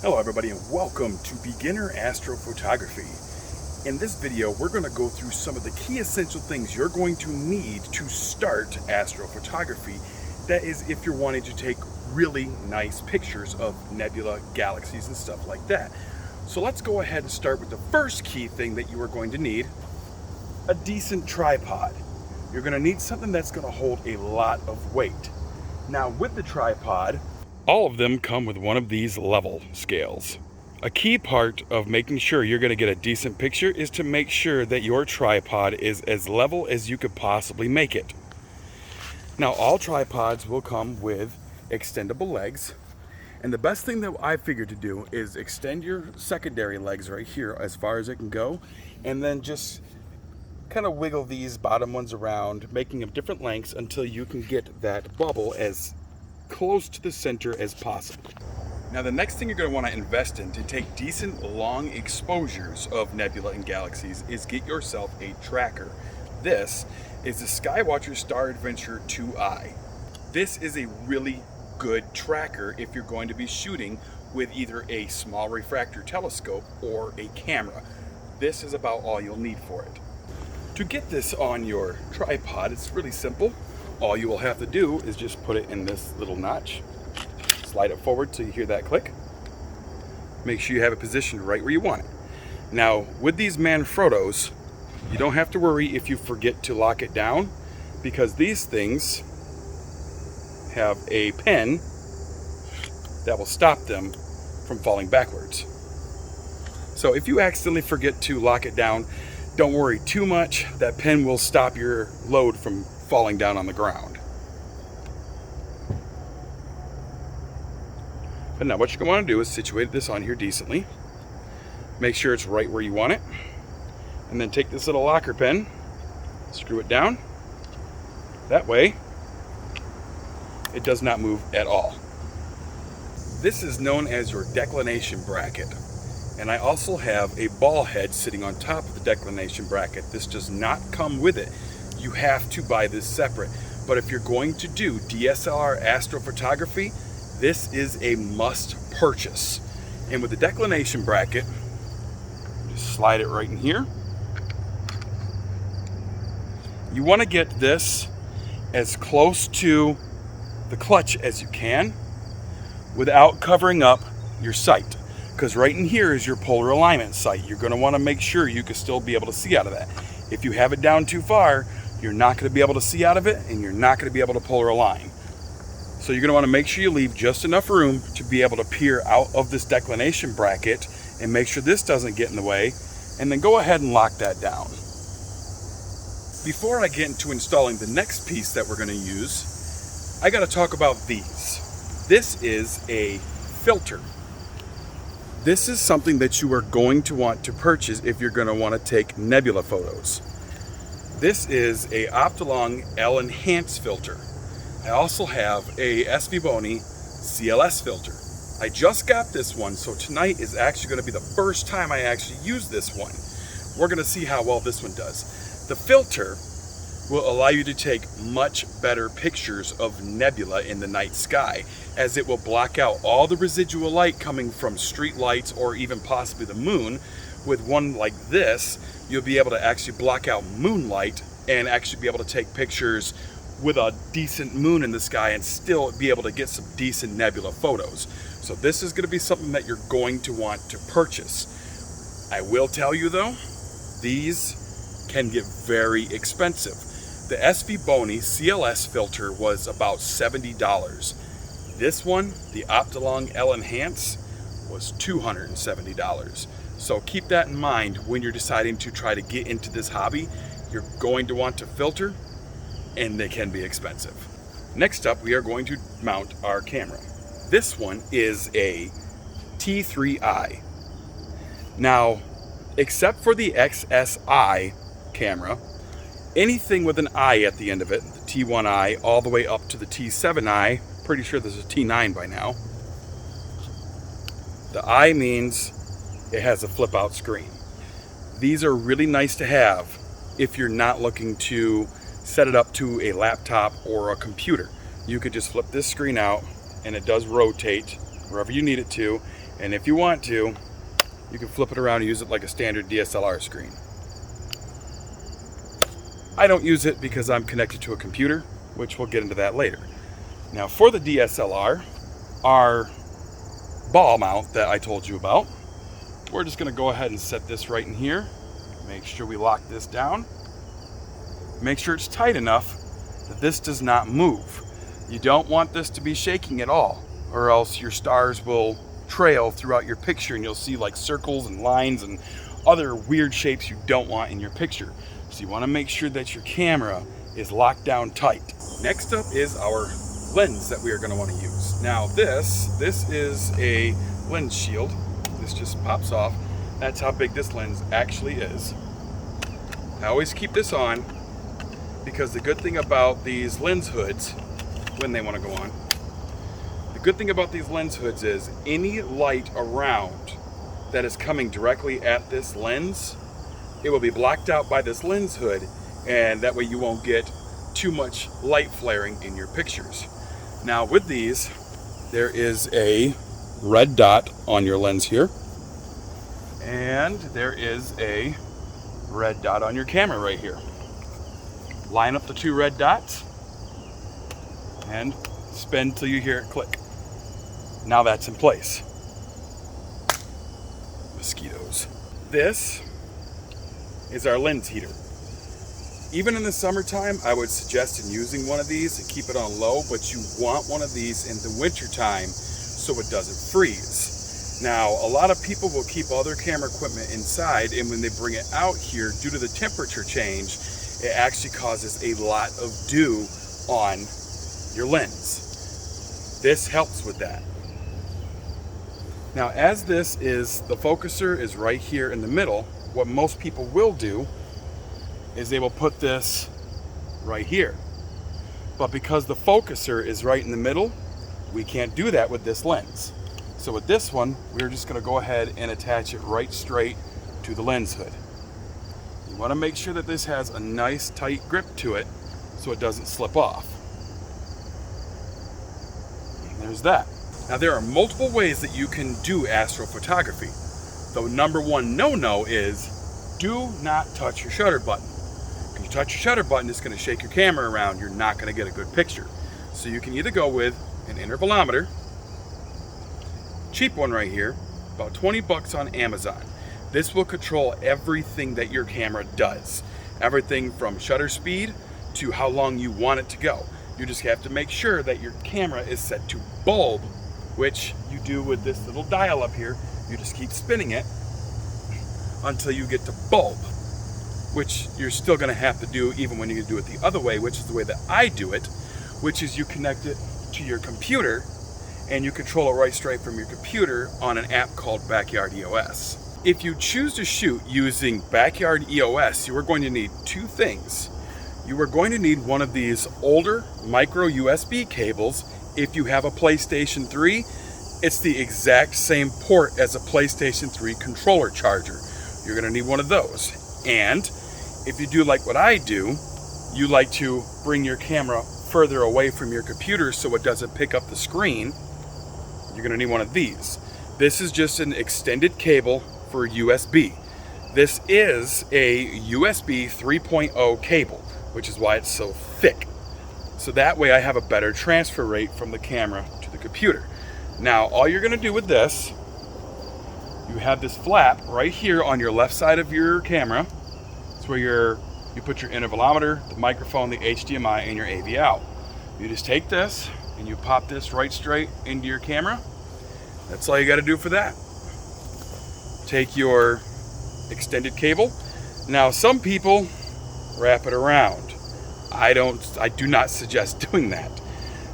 Hello everybody and welcome to Beginner Astrophotography. In this video we're going to go through some of the key essential things you're going to need to start astrophotography. That is if you're wanting to take really nice pictures of nebula, galaxies and stuff like that. So let's go ahead and start with the first key thing that you are going to need: a decent tripod. You're going to need something that's going to hold a lot of weight. Now with the tripod, all of them come with one of these level scales. A key part of making sure you're going to get a decent picture is to make sure that your tripod is as level as you could possibly make it. Now all tripods will come with extendable legs, and the best thing that I figured to do is extend your secondary legs right here as far as it can go, and then just kind of wiggle these bottom ones around, making them different lengths until you can get that bubble as close to the center as possible. Now the next thing you're going to want to invest in to take decent long exposures of nebula and galaxies is get yourself a tracker. This is the Skywatcher Star Adventure 2i. This is a really good tracker if you're going to be shooting with either a small refractor telescope or a camera. This is about all you'll need for it. To get this on your tripod, it's really simple. All you will have to do is just put it in this little notch, slide it forward till you hear that click. Make sure you have it positioned right where you want it. Now, with these Manfrottos, you don't have to worry if you forget to lock it down, because these things have a pin that will stop them from falling backwards. So if you accidentally forget to lock it down, don't worry too much. That pin will stop your load from falling down on the ground. But now what you're going to want to do is situate this on here decently. Make sure it's right where you want it. And then take this little locker pin, screw it down. That way, it does not move at all. This is known as your declination bracket. And I also have a ball head sitting on top of the declination bracket. This does not come with it. You have to buy this separate. But if you're going to do DSLR astrophotography, this is a must purchase. And with the declination bracket, just slide it right in here. You want to get this as close to the clutch as you can without covering up your sight. Because right in here is your polar alignment sight. You're going to want to make sure you can still be able to see out of that. If you have it down too far, you're not going to be able to see out of it, and you're not going to be able to polar align. So you're going to want to make sure you leave just enough room to be able to peer out of this declination bracket and make sure this doesn't get in the way, and then go ahead and lock that down. Before I get into installing the next piece that we're going to use, I got to talk about these. This is a filter. This is something that you are going to want to purchase if you're going to want to take nebula photos. This is a Optolong L-Enhance filter. I also have a SVBONY CLS filter. I just got this one, so tonight is actually going to be the first time I actually use this one. We're going to see how well this one does. The filter will allow you to take much better pictures of nebula in the night sky, as it will block out all the residual light coming from street lights or even possibly the moon. With one like this, you'll be able to actually block out moonlight and actually be able to take pictures with a decent moon in the sky and still be able to get some decent nebula photos. So this is going to be something that you're going to want to purchase. I will tell you though, these can get very expensive. The SVBONY CLS filter was about $70. This one, the Optolong L-Enhance, was $270. So keep that in mind when you're deciding to try to get into this hobby. You're going to want to filter, and they can be expensive. Next up, we are going to mount our camera. This one is a T3i. Now, except for the XSI camera, anything with an I at the end of it, the T1i all the way up to the T7i, pretty sure there's a T9 by now. The I means it has a flip out screen. These are really nice to have if you're not looking to set it up to a laptop or a computer. You could just flip this screen out and it does rotate wherever you need it to, And if you want to, you can flip it around and use it like a standard DSLR screen. I don't use it because I'm connected to a computer, which we'll get into that later. Now for the DSLR, our ball mount that I told you about, we're just going to go ahead and set this right in here. Make sure we lock this down. Make sure it's tight enough that this does not move. You don't want this to be shaking at all, or else your stars will trail throughout your picture and you'll see like circles and lines and other weird shapes you don't want in your picture. So you want to make sure that your camera is locked down tight. Next up is our lens that we are going to want to use. Now this is a lens shield. This just pops off. That's how big this lens actually is. I always keep this on because the good thing about these lens hoods, when they want to go on, the good thing about these lens hoods is any light around that is coming directly at this lens, it will be blocked out by this lens hood, and that way you won't get too much light flaring in your pictures. Now with these, there is a red dot on your lens here, and there is a red dot on your camera right here. Line up the two red dots and spin till you hear it click. Now that's in place. Mosquitoes. This is our lens heater. Even in the summertime, I would suggest in using one of these and keep it on low, but you want one of these in the winter time so it doesn't freeze. Now, a lot of people will keep all their camera equipment inside, and when they bring it out here, due to the temperature change, it actually causes a lot of dew on your lens. This helps with that. Now, as the focuser is right here in the middle, what most people will do is they will put this right here. But because the focuser is right in the middle, we can't do that with this lens. So with this one, we're just going to go ahead and attach it right straight to the lens hood. You want to make sure that this has a nice tight grip to it so it doesn't slip off. And there's that. Now there are multiple ways that you can do astrophotography. The number one no-no is do not touch your shutter button. If you touch your shutter button, it's going to shake your camera around. You're not going to get a good picture. So you can either go with an intervalometer, cheap one right here, about 20 bucks on Amazon. This will control everything that your camera does. Everything from shutter speed to how long you want it to go. You just have to make sure that your camera is set to bulb, which you do with this little dial up here. You just keep spinning it until you get to bulb, which you're still going to have to do even when you do it the other way, which is the way that I do it, which is you connect it to your computer and you control it right straight from your computer on an app called Backyard EOS. If you choose to shoot using Backyard EOS, you are going to need two things. You are going to need one of these older micro USB cables. If you have a PlayStation 3, it's the exact same port as a PlayStation 3 controller charger. You're going to need one of those. And if you do like what I do, you like to bring your camera further away from your computer so it doesn't pick up the screen, you're going to need one of these. This is just an extended cable for USB. This is a USB 3.0 cable, which is why it's so thick. So that way I have a better transfer rate from the camera to the computer. Now, all you're going to do with this, you have this flap right here on your left side of your camera. It's where you put your intervalometer, the microphone, the HDMI, and your AV out. You just take this and you pop this right straight into your camera. That's all you got to do for that. Take your extended cable. Now, some people wrap it around. I do not suggest doing that,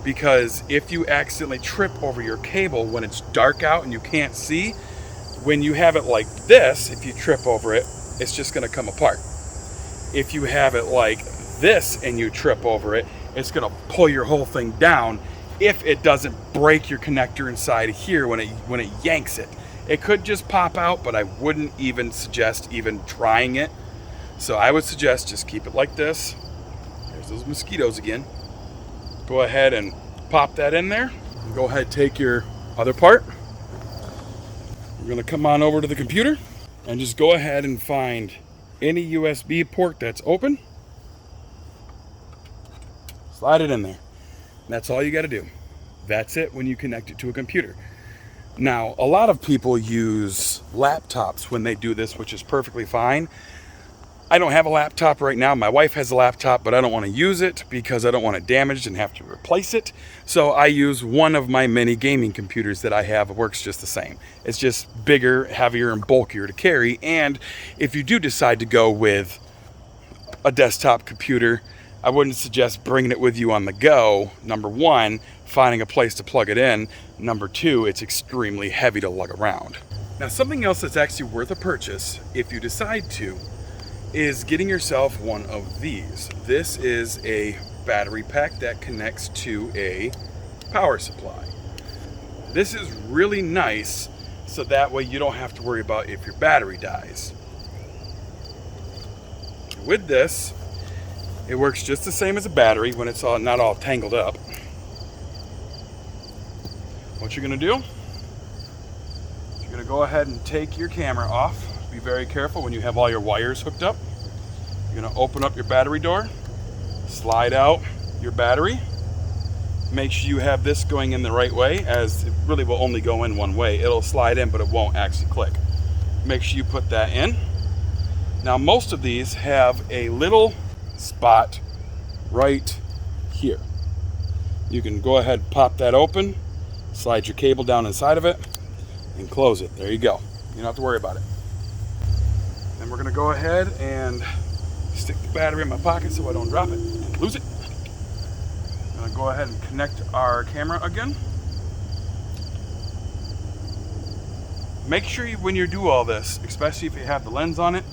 because if you accidentally trip over your cable when it's dark out and you can't see, when you have it like this, if you trip over it, it's just going to come apart. If you have it like this and you trip over it, it's going to pull your whole thing down if it doesn't break your connector inside here when it yanks it. It could just pop out, but I wouldn't even suggest even trying it. So I would suggest just keep it like this. There's those mosquitoes again. Go ahead and pop that in there. Go ahead, take your other part We're going to come on over to the computer and just go ahead and find any USB port that's open. Slide it in there. That's all you got to do. That's it when you connect it to a computer. Now, a lot of people use laptops when they do this, which is perfectly fine. I don't have a laptop right now. My wife has a laptop, but I don't want to use it because I don't want it damaged and have to replace it. So I use one of my many gaming computers that I have. It works just the same. It's just bigger, heavier, and bulkier to carry. And if you do decide to go with a desktop computer, I wouldn't suggest bringing it with you on the go. Number one, finding a place to plug it in. Number two, it's extremely heavy to lug around. Now, something else that's actually worth a purchase, if you decide to, is getting yourself one of these. This is a battery pack that connects to a power supply. This is really nice, so that way you don't have to worry about if your battery dies. With this, it works just the same as a battery when it's not all tangled up. What you're gonna do, you're gonna go ahead and take your camera off. Be very careful when you have all your wires hooked up. You're gonna open up your battery door, slide out your battery. Make sure you have this going in the right way, as it really will only go in one way. It'll slide in, but it won't actually click. Make sure you put that in. Now, most of these have a little spot right here. You can go ahead and pop that open, slide your cable down inside of it, and close it. There you go. You don't have to worry about it. Then we're gonna go ahead and stick the battery in my pocket so I don't drop it and lose it. I'm gonna go ahead and connect our camera again. Make sure when you do all this, especially if you have the lens on it,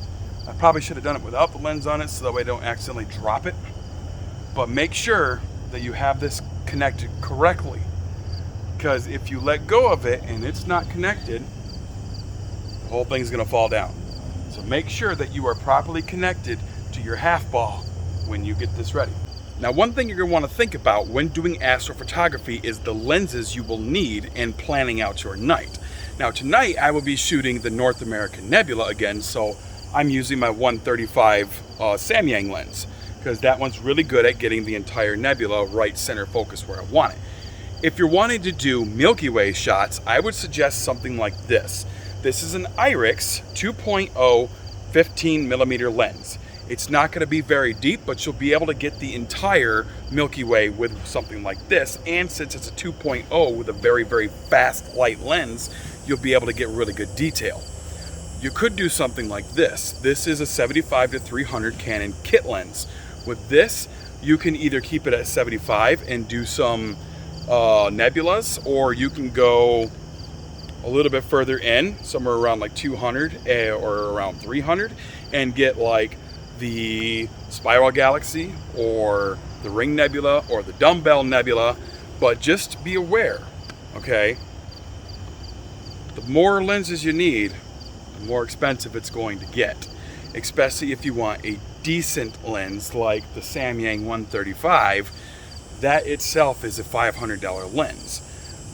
I probably should have done it without the lens on it so that way I don't accidentally drop it. But make sure that you have this connected correctly, because if you let go of it and it's not connected, the whole thing's gonna fall down. So make sure that you are properly connected to your half ball when you get this ready. Now, one thing you're gonna wanna think about when doing astrophotography is the lenses you will need and planning out your night. Now, tonight I will be shooting the North American Nebula again, so I'm using my 135 Samyang lens, because that one's really good at getting the entire nebula right center focus where I want it. If you're wanting to do Milky Way shots, I would suggest something like this. This is an IRIX 2.0 15mm lens. It's not going to be very deep, but you'll be able to get the entire Milky Way with something like this. And since it's a 2.0 with a very, very fast light lens, you'll be able to get really good detail. You could do something like this. This is a 75-300 Canon kit lens. With this, you can either keep it at 75 and do some nebulas, or you can go a little bit further in, somewhere around like 200 or around 300, and get like the Spiral Galaxy or the Ring Nebula or the Dumbbell Nebula. But just be aware, okay? The more lenses you need, the more expensive it's going to get, especially if you want a decent lens like the Samyang 135. That itself is a $500 lens.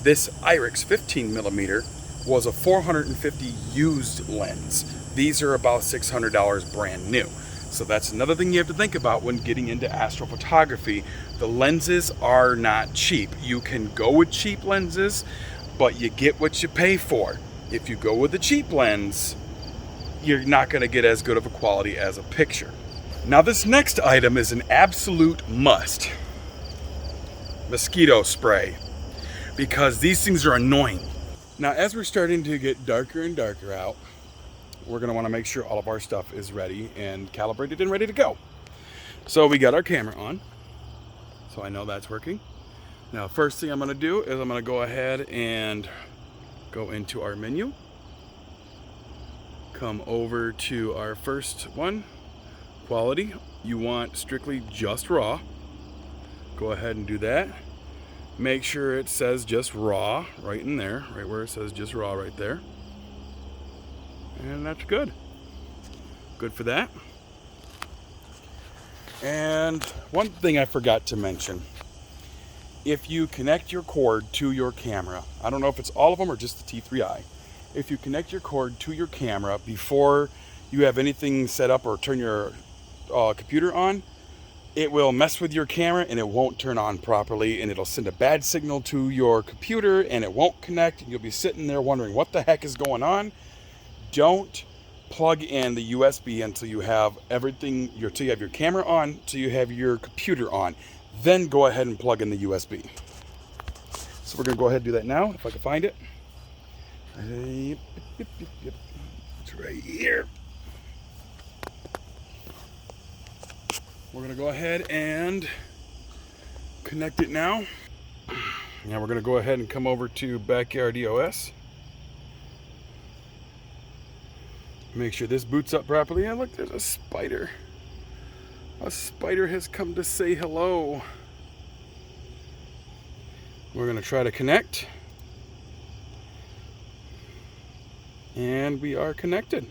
This IRIX 15mm was a $450 used lens. These are about $600 brand new. So that's another thing you have to think about when getting into astrophotography. The lenses are not cheap. You can go with cheap lenses, but you get what you pay for. If you go with a cheap lens, you're not going to get as good of a quality as a picture. Now, this next item is an absolute must. Mosquito spray, because these things are annoying. Now, as we're starting to get darker and darker out, we're going to want to make sure all of our stuff is ready and calibrated and ready to go. So we got our camera on, so I know that's working. Now, first thing I'm going to do is I'm going to go ahead and go into our menu, come over to our first one, quality. You want strictly just raw. Go ahead and do that. Make sure it says just raw right in there, right where it says just raw right there. And that's good. Good for that. And one thing I forgot to mention, if you connect your cord to your camera, I don't know if it's all of them or just the T3i. if you connect your cord to your camera before you have anything set up or turn your computer on, it will mess with your camera and it won't turn on properly, and it'll send a bad signal to your computer and it won't connect, and you'll be sitting there wondering what the heck is going on. Don't plug in the USB until you have everything, until you have your camera on, until you have your computer on. Then go ahead and plug in the USB. So we're going to go ahead and do that now, if I can find it. It's right here. We're going to go ahead and connect it now. Now we're going to go ahead and come over to Backyard EOS. Make sure this boots up properly. And look, there's a spider. A spider has come to say hello. We're going to try to connect. And we are connected.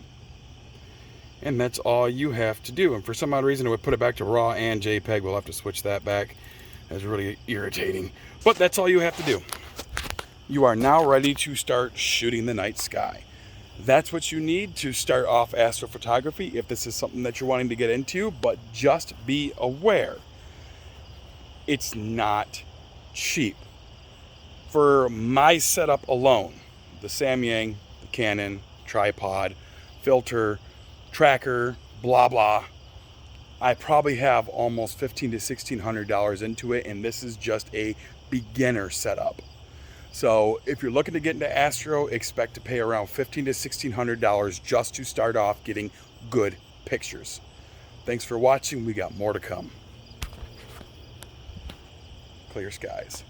And that's all you have to do. And for some odd reason, it would put it back to RAW and JPEG. We'll have to switch that back. That's really irritating. But that's all you have to do. You are now ready to start shooting the night sky. That's what you need to start off astrophotography if this is something that you're wanting to get into. But just be aware, it's not cheap. For my setup alone, the Samyang, the Canon, tripod, filter, tracker, blah blah, I probably have almost $1,500 to $1,600 into it, and this is just a beginner setup. So if you're looking to get into Astro, expect to pay around $1,500 to $1,600 just to start off getting good pictures. Thanks for watching. We got more to come. Clear skies.